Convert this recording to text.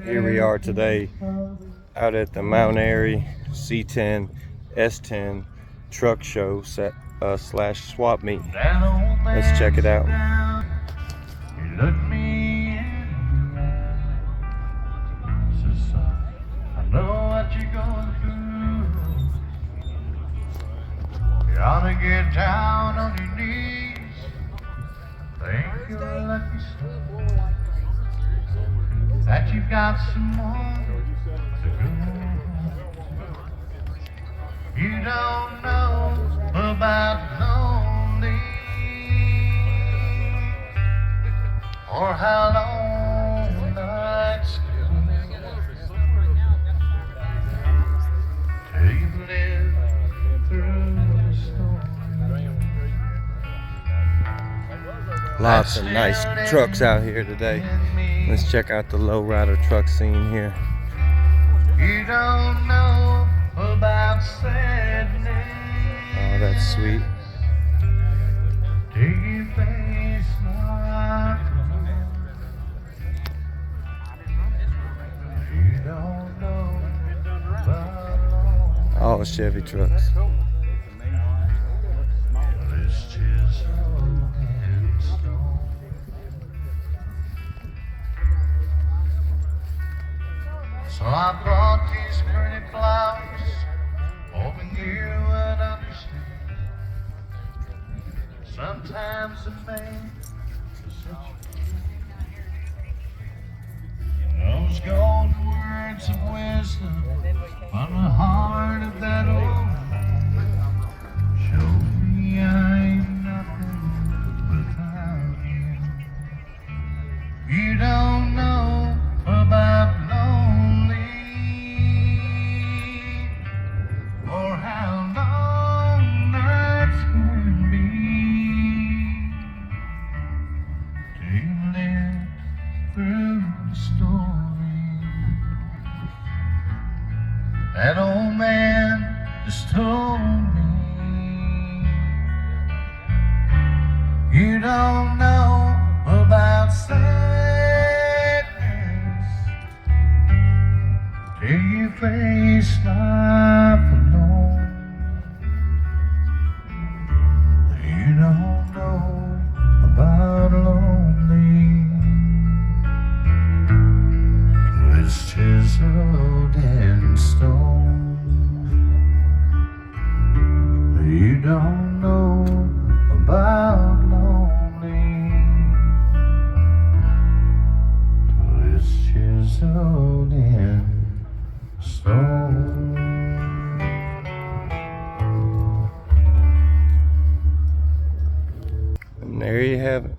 Here we are today out at the Mount Airy C10 S10 truck show slash swap meet. Let's check it out. I know what you're going through. You ought to get down on your knees. Thank you're lucky that you've got someone to go. You don't know about lonely or how long nights go till you've lived through the storm. Lots of nice trucks out here today. Let's check out the lowrider truck scene here. You don't know about sadness. Oh, that's sweet. Do you face my You don't know about All Chevy trucks. this chisel and stone. So I brought these pretty flowers, hoping you would understand. Sometimes a man is such those golden words of wisdom from the heart of that old man show me I ain't nothing without you. You don't know about lonely or how long nights can be. Do you live through the story? That old man just told me. You don't know about sadness till you face life alone. You don't know about lonely. It's chiseled in stone. You don't know about lonely. It's chiseled in stone. And there you have it.